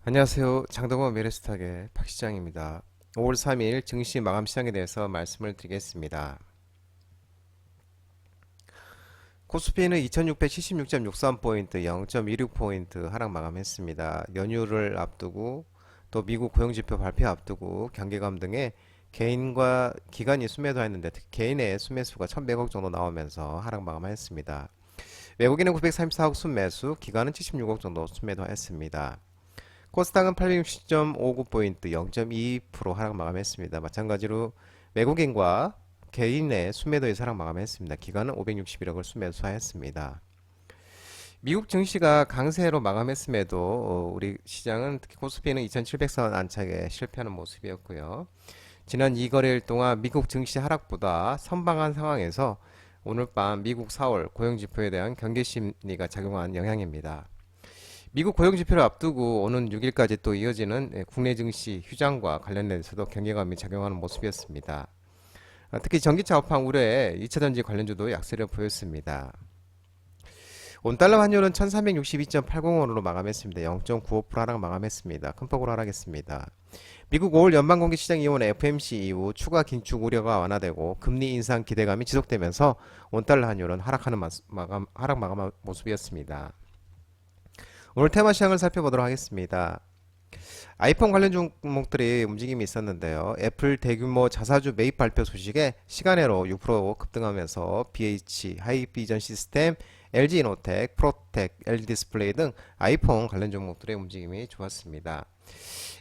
안녕하세요. 장동건 메레스탁의 박 시장입니다. 5월 3일 증시 마감 시장에 대해서 말씀을 드리겠습니다. 코스피는 2676.63포인트, 0.26포인트 하락 마감했습니다. 연휴를 앞두고 또 미국 고용지표 발표 앞두고 경기감 등의 개인과 기관이 수매도했는데 특히 개인의 수매수가 1100억 정도 나오면서 하락 마감했습니다. 외국인은 934억 순매수, 기관은 76억 정도 수매도했습니다. 코스닥은 860.59포인트 0.22% 하락 마감했습니다. 마찬가지로 외국인과 개인의 순매도의 하락 마감했습니다. 기관은 561억을 순매수하였습니다. 미국 증시가 강세로 마감했음에도 우리 시장은 특히 코스피는 2700선 안착에 실패하는 모습이었고요. 지난 2거래일 동안 미국 증시 하락보다 선방한 상황에서 오늘 밤 미국 4월 고용지표에 대한 경계 심리가 작용한 영향입니다. 미국 고용지표를 앞두고 오는 6일까지 또 이어지는 국내 증시 휴장과 관련해서도 경계감이 작용하는 모습이었습니다. 특히 전기차 업황 우려에 2차전지 관련주도 약세를 보였습니다. 원달러 환율은 1362.80원으로 마감했습니다. 0.95% 하락 마감했습니다. 큰 폭으로 하락했습니다. 미국 5월 연방공개시장위원회 FMC 이후 추가 긴축 우려가 완화되고 금리 인상 기대감이 지속되면서 원달러 환율은 하락 마감한 모습이었습니다. 오늘 테마 시장을 살펴보도록 하겠습니다. 아이폰 관련 종목들이 움직임이 있었는데요. 애플 대규모 자사주 매입 발표 소식에 시간외로 6% 급등하면서 BH, 하이비전 시스템, LG이노텍, 프로텍, LG디스플레이 등 아이폰 관련 종목들의 움직임이 좋았습니다.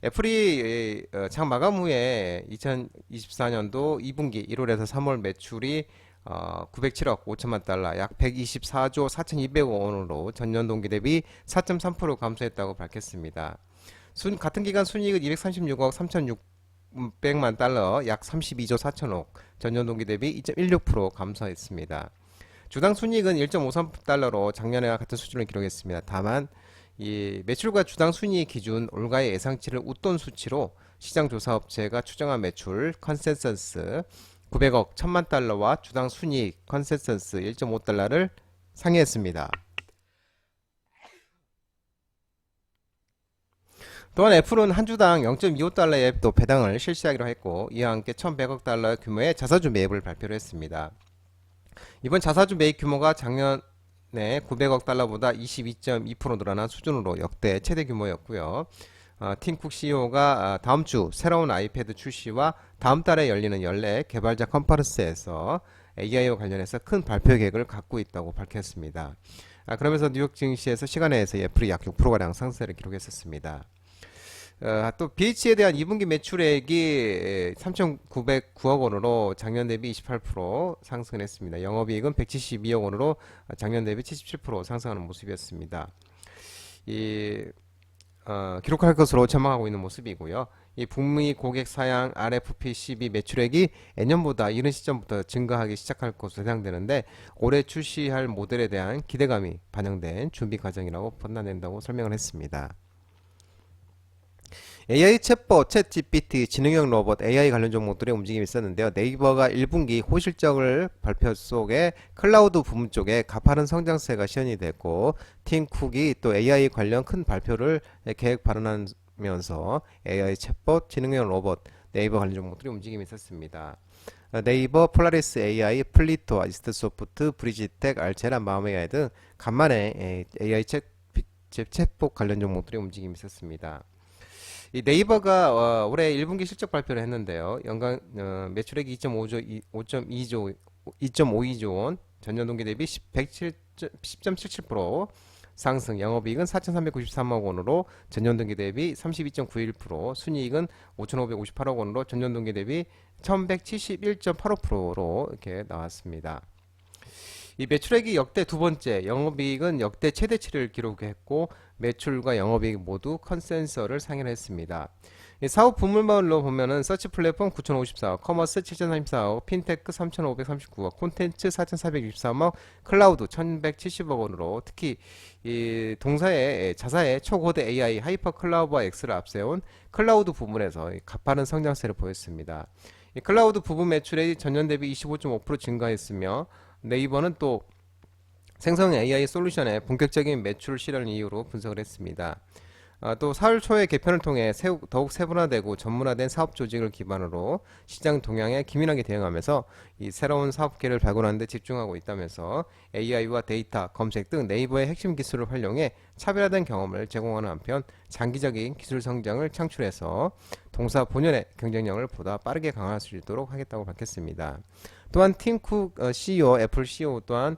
애플이 장 마감 후에 2024년도 2분기 1월에서 3월 매출이 907억 5천만 달러, 약 124조 4,200억 원으로 전년 동기 대비 4.3% 감소했다고 밝혔습니다. 같은 기간 순이익은 236억 3,600만 달러, 약 32조 4천억, 전년 동기 대비 2.16% 감소했습니다. 주당 순이익은 1.53달러로 작년과 같은 수준을 기록했습니다. 다만 이 매출과 주당 순이익 기준 올가의 예상치를 웃돈 수치로 시장조사업체가 추정한 매출 컨센서스 900억 1000만 달러와 주당 순이익 컨센서스 1.5달러를 상회했습니다. 또한 애플은 한 주당 0.25달러의 또 배당을 실시하기로 했고 이와 함께 1100억 달러 규모의 자사주 매입을 발표를 했습니다. 이번 자사주 매입 규모가 작년에 900억 달러보다 22.2% 늘어난 수준으로 역대 최대 규모였고요. 팀쿡 CEO가 다음 주 새로운 아이패드 출시와 다음 달에 열리는 연례 개발자 컨퍼런스에서 AI와 관련해서 큰 발표 계획을 갖고 있다고 밝혔습니다. 그러면서 뉴욕 증시에서 시간에서 애플이 약 6%가량 상승세를 기록했었습니다. 또 BH에 대한 2분기 매출액이 3,909억 원으로 작년 대비 28% 상승했습니다. 영업이익은 172억 원으로 작년 대비 77% 상승하는 모습이었습니다. 기록할 것으로 전망하고 있는 모습이고요. 이 북미 고객 사양 RFP12 매출액이 예년보다 이른 시점부터 증가하기 시작할 것으로 예상되는데 올해 출시할 모델에 대한 기대감이 반영된 준비 과정이라고 판단된다고 설명을 했습니다. AI 챗봇, 챗GPT, 지능형 로봇, AI 관련 종목들의 움직임이 있었는데요. 네이버가 1분기 호실적을 발표 속에 클라우드 부문 쪽에 가파른 성장세가 시현이 됐고 팀쿡이 또 AI 관련 큰 발표를 계획 발언하면서 AI 챗봇, 지능형 로봇, 네이버 관련 종목들의 움직임이 있었습니다. 네이버, 폴라리스 AI, 플리토, 아지스트소프트, 브리지텍, 알체라, 마음AI 등 간만에 AI 챗봇 관련 종목들의 움직임이 있었습니다. 이 네이버가 올해 1분기 실적 발표를 했는데요. 연간 매출액이 2.52조 원, 전년 동기 대비 10.77% 상승, 영업이익은 4,393억 원으로 전년 동기 대비 32.91%, 순이익은 5,558억 원으로 전년 동기 대비 1,171.85%로 이렇게 나왔습니다. 이 매출액이 역대 두 번째, 영업이익은 역대 최대치를 기록했고 매출과 영업이익 모두 컨센서를 상회했습니다. 사업 부문별로 보면은 서치 플랫폼 9,054억, 커머스 7,034억, 핀테크 3,539억, 콘텐츠 4,463억, 클라우드 1,170억 원으로 특히 이 동사의 자사의 초고대 AI 하이퍼 클라우드와 X를 앞세운 클라우드 부문에서 가파른 성장세를 보였습니다. 이 클라우드 부분 매출액이 전년 대비 25.5% 증가했으며 네이버는 또 생성 AI 솔루션의 본격적인 매출 실현 이유로 분석을 했습니다. 또 4월 초에 개편을 통해 더욱 세분화되고 전문화된 사업 조직을 기반으로 시장 동향에 기민하게 대응하면서 이 새로운 사업계를 발굴하는 데 집중하고 있다면서 AI와 데이터, 검색 등 네이버의 핵심 기술을 활용해 차별화된 경험을 제공하는 한편 장기적인 기술 성장을 창출해서 동사 본연의 경쟁력을 보다 빠르게 강화할 수 있도록 하겠다고 밝혔습니다. 또한 팀 쿡 CEO, 애플 CEO 또한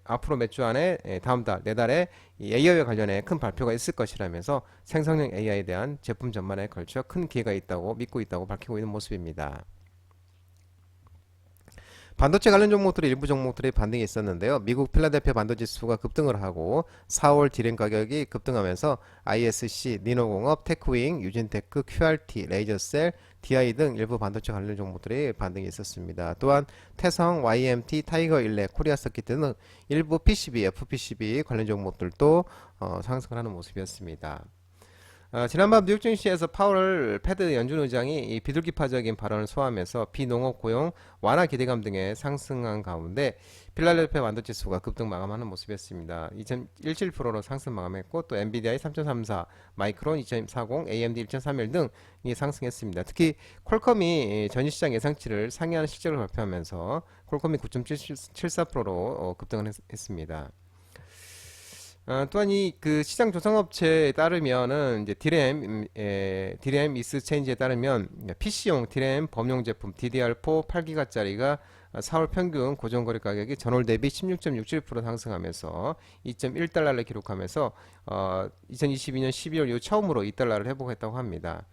앞으로 몇 주 안에 다음 달, 내달에 AI와 관련해 큰 발표가 있을 것이라면서 생성형 AI에 대한 제품 전반에 걸쳐 큰 기회가 있다고 믿고 있다고 밝히고 있는 모습입니다. 반도체 관련 종목들의 일부 종목들의 반등이 있었는데요. 미국 필라델피아 반도체 지수가 급등을 하고 4월 디램 가격이 급등하면서 ISC, 니노공업, 테크윙, 유진테크, QRT, 레이저셀, DI 등 일부 반도체 관련 종목들의 반등이 있었습니다. 또한 태성, YMT, 타이거일렉, 코리아서킷 등 일부 PCB, FPCB 관련 종목들도 상승을 하는 모습이었습니다. 지난밤 뉴욕 증시에서 파월 패드 연준 의장이 이 비둘기파적인 발언을 소화하면서 비농업 고용 완화 기대감 등의 상승한 가운데 필라델피아 반도체지수가 급등 마감하는 모습이었습니다. 2.17%로 상승 마감했고 또 엔비디아의 3.34, 마이크론 2.40, AMD 1.31 등이 상승했습니다. 특히 퀄컴이 전일시장 예상치를 상회하는 실적을 발표하면서 퀄컴이 9.74%로 급등을 했습니다. 또한 이 그 시장 조성업체에 따르면은 이제 디램 이스체인지에 따르면 PC용 디램 범용 제품 DDR4 8기가짜리가 4월 평균 고정거래 가격이 전월 대비 16.67% 상승하면서 2.1달러를 기록하면서 2022년 12월 이후 처음으로 2달러를 회복했다고 합니다.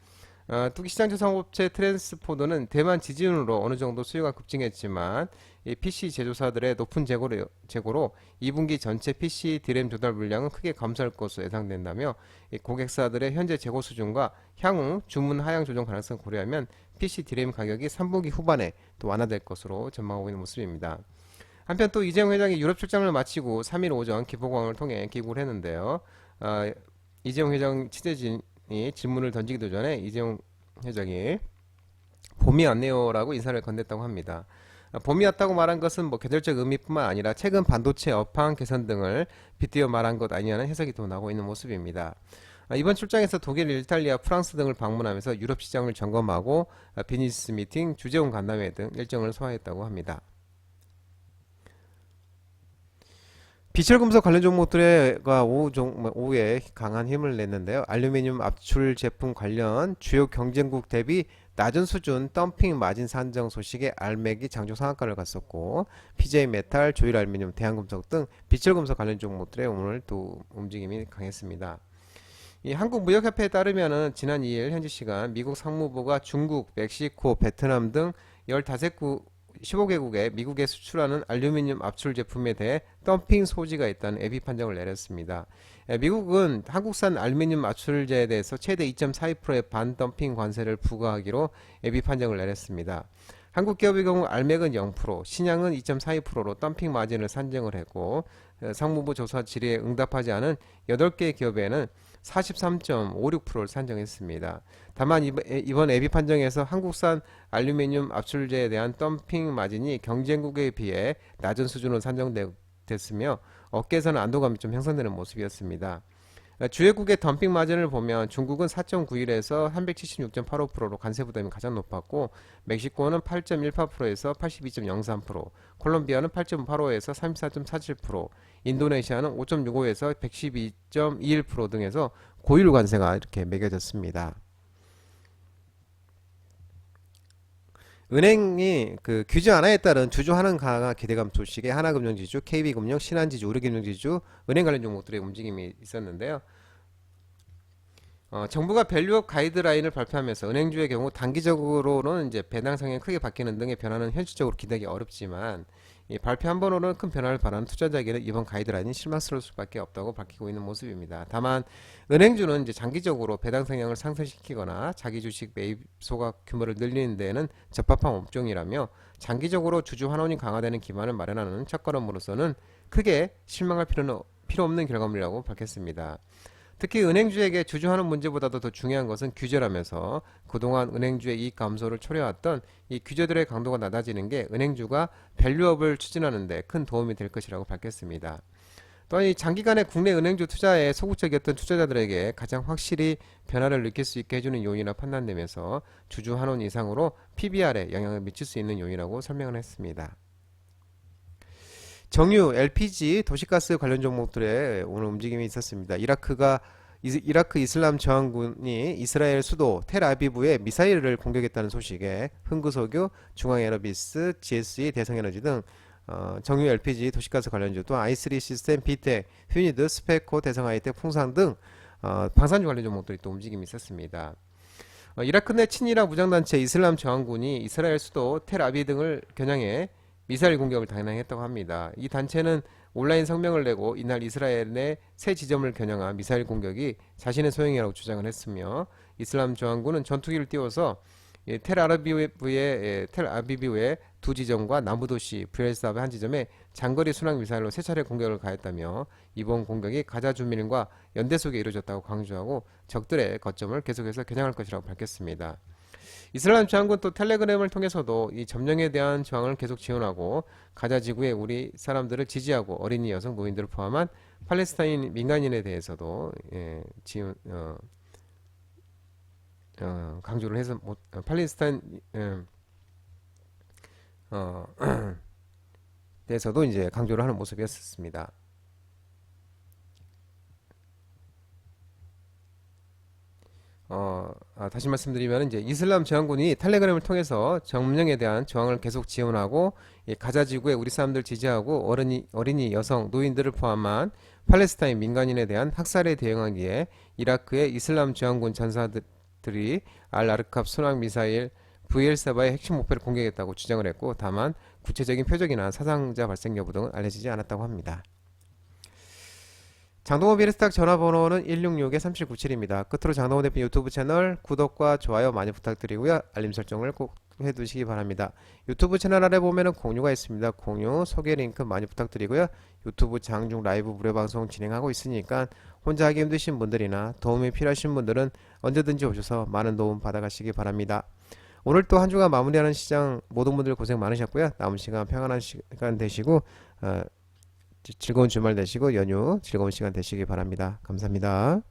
특히 시장 조성업체 트랜스포드는 대만 지진으로 어느 정도 수요가 급증했지만 이 PC 제조사들의 높은 재고로 2분기 전체 PC 디램 조달 물량은 크게 감소할 것으로 예상된다며 이 고객사들의 현재 재고 수준과 향후 주문 하향 조정 가능성을 고려하면 PC 디램 가격이 3분기 후반에 또 완화될 것으로 전망하고 있는 모습입니다. 한편 또 이재용 회장이 유럽 출장을 마치고 3일 오전 기포공항을 통해 귀국을 했는데요. 이재용 회장 취재진이 질문을 던지기도 전에 이재용 회장이 봄이 왔네요라고 인사를 건넸다고 합니다. 봄이 왔다고 말한 것은 뭐 계절적 의미뿐만 아니라 최근 반도체 업황 개선 등을 빗대어 말한 것 아니냐는 해석이 또 나오고 있는 모습입니다. 이번 출장에서 독일, 이탈리아, 프랑스 등을 방문하면서 유럽 시장을 점검하고 비즈니스 미팅, 주재원 간담회 등 일정을 소화했다고 합니다. 비철금속 관련 종목들가 오후에 강한 힘을 냈는데요. 알루미늄 압출 제품 관련 주요 경쟁국 대비 낮은 수준 덤핑 마진 산정 소식에 알맥이 장중 상한가를 갔었고 PJ메탈, 조일알루미늄, 대한금속 등 비철금속 관련 종목들의 오늘 또 움직임이 강했습니다. 이 한국무역협회에 따르면은 지난 2일 현지 시간 미국 상무부가 중국, 멕시코, 베트남 등 15개국에 미국에 수출하는 알루미늄 압출 제품에 대해 덤핑 소지가 있다는 예비 판정을 내렸습니다. 미국은 한국산 알루미늄 압출제에 대해서 최대 2.42%의 반덤핑 관세를 부과하기로 예비 판정을 내렸습니다. 한국 기업의 경우 알맥은 0%, 신양은 2.42%로 덤핑 마진을 산정을 했고 상무부 조사 질의에 응답하지 않은 8개 기업에는 43.56%를 산정했습니다. 다만 이번 예비 판정에서 한국산 알루미늄 압출제에 대한 덤핑 마진이 경쟁국에 비해 낮은 수준으로 산정됐으며 업계에서는 안도감이 좀 형성되는 모습이었습니다. 주요국의 덤핑 마진을 보면 중국은 4.91에서 376.85%로 관세 부담이 가장 높았고 멕시코는 8.18%에서 82.03%, 콜롬비아는 8.85에서 34.47%, 인도네시아는 5.65에서 112.21% 등에서 고율 관세가 이렇게 매겨졌습니다. 은행이 그 규제 완화에 따른 주주 환원 강화 기대감 소식에 하나금융지주, KB금융, 신한지주, 우리금융지주, 은행 관련 종목들의 움직임이 있었는데요. 정부가 밸류업 가이드라인을 발표하면서 은행주의 경우 단기적으로는 이제 배당 성향이 크게 바뀌는 등의 변화는 현실적으로 기대하기 어렵지만 이 발표 한 번으로는 큰 변화를 바라는 투자자에게는 이번 가이드라인이 실망스러울 수밖에 없다고 밝히고 있는 모습입니다. 다만 은행주는 이제 장기적으로 배당 성향을 상승시키거나 자기 주식 매입 소각 규모를 늘리는 데에는 적합한 업종이라며 장기적으로 주주 환원이 강화되는 기반을 마련하는 첫걸음으로서는 크게 실망할 필요 없는 결과물이라고 밝혔습니다. 특히 은행주에게 주주환원 문제보다도 더 중요한 것은 규제라면서 그동안 은행주의 이익 감소를 초래해왔던 이 규제들의 강도가 낮아지는 게 은행주가 밸류업을 추진하는 데 큰 도움이 될 것이라고 밝혔습니다. 또한 이 장기간의 국내 은행주 투자에 소극적이었던 투자자들에게 가장 확실히 변화를 느낄 수 있게 해주는 요인이라 판단되면서 주주 한원 이상으로 PBR에 영향을 미칠 수 있는 요인이라고 설명을 했습니다. 정유, LPG, 도시가스 관련 종목들의 오늘 움직임이 있었습니다. 이라크 이슬람 저항군이 이스라엘 수도 텔아비브에 미사일을 공격했다는 소식에 흥구석유, 중앙에너비스, GSE, 대성에너지 등 정유 LPG, 도시가스 관련주 또 i3 시스템, 비텍, 휴니드, 스페코, 대성하이텍, 풍산 등 방산주 관련 종목들이 또 움직임이 있었습니다. 이라크 내 친이라 무장단체 이슬람 저항군이 이스라엘 수도 텔아비 등을 겨냥해 미사일 공격을 단행했다고 합니다. 이 단체는 온라인 성명을 내고 이날 이스라엘의 새 지점을 겨냥한 미사일 공격이 자신의 소행이라고 주장을 했으며 이슬람 저항군은 전투기를 띄워서 텔아비브의 두 지점과 남부도시 브엘사브의 한 지점에 장거리 순항 미사일로 세 차례 공격을 가했다며 이번 공격이 가자 주민과 연대 속에 이루어졌다고 강조하고 적들의 거점을 계속해서 겨냥할 것이라고 밝혔습니다. 이슬람 저항군 또 텔레그램을 통해서도 이 점령에 대한 저항을 계속 지원하고 가자 지구에 우리 사람들을 지지하고 어린이, 여성, 노인들을 포함한 팔레스타인 민간인에 대해서도 강조를 해서 팔레스타인 대해서도 이제 강조를 하는 모습이었습니다. 다시 말씀드리면 이제 이슬람 저항군이 텔레그램을 통해서 점령에 대한 저항을 계속 지원하고 가자 지구에 우리 사람들 지지하고 어린이, 여성, 노인들을 포함한 팔레스타인 민간인에 대한 학살에 대응하기에 이라크의 이슬람 저항군 전사들이 알-아르캅 순항 미사일 VL4바의 핵심 목표를 공격했다고 주장을 했고 다만 구체적인 표적이나 사상자 발생 여부 등은 알려지지 않았다고 합니다. 장동호 비례스탁 전화번호는 166-3797입니다. 끝으로 장동호 대표 유튜브 채널 구독과 좋아요 많이 부탁드리고요. 알림 설정을 꼭 해두시기 바랍니다. 유튜브 채널 아래 보면은 공유가 있습니다. 공유, 소개 링크 많이 부탁드리고요. 유튜브 장중 라이브 무료 방송 진행하고 있으니까 혼자 하기 힘드신 분들이나 도움이 필요하신 분들은 언제든지 오셔서 많은 도움 받아가시기 바랍니다. 오늘 또 한 주간 마무리하는 시장 모든 분들 고생 많으셨고요. 남은 시간 평안한 시간 되시고 즐거운 주말 되시고 연휴 즐거운 시간 되시기 바랍니다. 감사합니다.